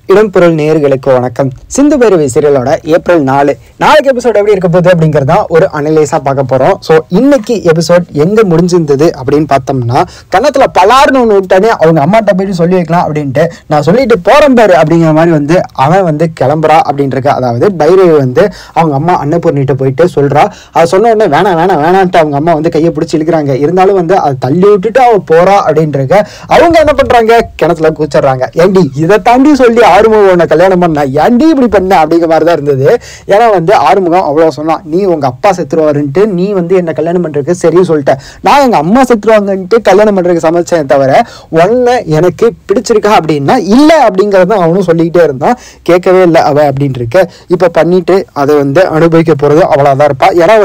இடம்பொருள் நேயர்களுக்கு வணக்கம். சிந்து பேரவை சீரியலோட ஏப்ரல் 4 நாளைக்கு எபிசோட் எப்படி இருக்க போகுது அப்படிங்கிறதா ஒரு அனலைஸா பார்க்க போறோம். ஸோ இன்னைக்கு எபிசோட் எங்க முடிஞ்சிருந்தது அப்படின்னு பார்த்தோம்னா, கன்னத்துல பலார்னு ஒன்று விட்டானே அவங்க அம்மாட்ட போயிட்டு சொல்லி வைக்கலாம் அப்படின்ட்டு நான் சொல்லிட்டு போறேன் பாரு அப்படிங்கிற மாதிரி அவன் கிளம்புறா அப்படின்ட்டு. அதாவது பைரவி அவங்க அம்மா அன்னபூர்ணிட்ட போயிட்டு சொல்றா. அதை சொன்ன உடனே வேணான்ட்டு அவங்க அம்மா கையை பிடிச்சி இழுக்கிறாங்க. இருந்தாலும் அதை தள்ளி விட்டுட்டு அவ போறா அப்படின்ட்டு அவங்க என்ன பண்றாங்க, கிணத்துல கூச்சிடுறாங்க. ஏண்டி இதை தாண்டி சொல்லி ஆறுமுகம் கல்யாணம் பண்ண ஏன்டி இப்படி பண்ண அப்படிங்கிற மாதிரிதான் இருந்தது. ஏன்னா ஆறுமுகம் அவ்வளவு சொன்னா, நீ உங்க அப்பா செத்துருவாருன்ட்டு நீ என்ன கல்யாணம் பண்றதுக்கு சரியும் சொல்லிட்ட. நான் எங்க அம்மா செத்துருவாங்கன்ட்டு கல்யாணம் பண்றதுக்கு சமைச்சேன் தவிர உன்னை எனக்கு பிடிச்சிருக்கா அப்படின்னா இல்ல அப்படிங்கறத அவனும் சொல்லிக்கிட்டே இருந்தான். கேட்கவே இல்லை அவ அப்படின்னு இருக்க. இப்ப பண்ணிட்டு அதை அனுபவிக்க போறது அவ்வளவுதான் இருப்பா. ஏன்னா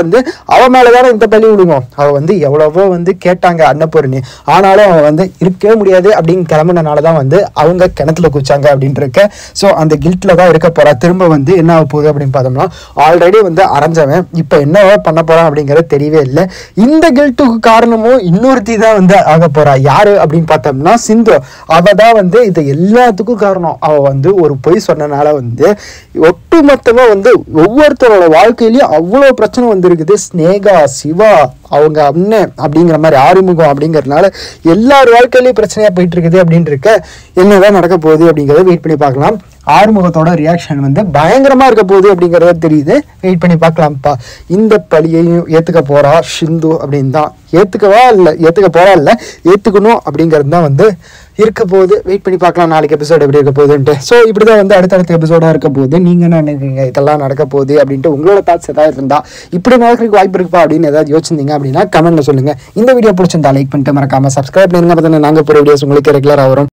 அவ மேலதானே இந்த பள்ளி விடுவோம். அவ எவ்வளவோ கேட்டாங்க அன்னபூர்ணி, ஆனாலும் அவன் இருக்கவே முடியாது அப்படின்னு கிளம்புனனாலதான் அவங்க கிணத்துல குச்சாங்க அப்படின்னு இருக்க. ஸோ அந்த கில்ட்ல தான் இருக்க போறா. திரும்ப என்ன ஆக போகுது அப்படின்னு பார்த்தோம்னா, ஆல்ரெடி அரைஞ்சவன் இப்ப என்ன பண்ண போறான் அப்படிங்கிறது தெரியவே இல்லை. இந்த கில்ட்டுக்கு காரணமும் இன்னொருத்தி தான் ஆக போறா. யாரு அப்படின்னு பார்த்தோம்னா சிந்து. அவ தான் இது எல்லாத்துக்கும் காரணம். அவ ஒரு பொய் சொன்னனால ஒட்டுமொத்தமா ஒவ்வொருத்தரோட வாழ்க்கையிலயும் அவ்வளவு பிரச்சனை இருக்குது. ஸ்னேகா, சிவா, அவங்க அண்ணன் அப்படிங்கிற மாதிரி ஆறுமுகம் அப்படிங்கறதுனால எல்லார் வாழ்க்கையிலயும் பிரச்சனையா போயிட்டு இருக்குது அப்படின்னு இருக்க. என்னதான் நடக்க போகுது அப்படிங்கறத வெயிட் பண்ணி பார்க்கலாம். ஆறுமுகத்தோட ரியாக்ஷன் பயங்கரமா இருக்க போகுது அப்படிங்கறத தெரியுது. வெயிட் பண்ணி பார்க்கலாம்ப்பா. இந்த பழியையும் ஏத்துக்க போறா சிந்து அப்படின்னு தான். ஏத்துக்க போறா இல்ல ஏத்துக்கணும் அப்படிங்கிறது தான் இருக்க போகுது. வெயிட் பண்ணி பார்க்கலாம் நாளைக்கு எபிசோட் எப்படி இருக்க போகுதுன்ட்டு. ஸோ இப்படிதான் அடுத்தடுத்த எபிசோடா இருக்க போகுது. நீங்க என்ன நினைக்கிறீங்க இதெல்லாம் நடக்க போகுது அப்படின்ட்டு? உங்களோட தாட்ஸ் ஏதாவது இருந்தா இப்படி நடக்கிறதுக்கு வாய்ப்பு இருக்குப்பா அப்படின்னு ஏதாவது யோசிச்சிருந்தீங்க அப்படின்னா கமெண்ட்ல சொல்லுங்க. இந்த வீடியோ பிடிச்சிருந்தா லைக் பண்ணிட்டு மறக்காம சப்ஸ்கிரைப் பண்ணுங்க. நாங்க போற வீடியோஸ் உங்களுக்கு ரெகுலரா வரும்.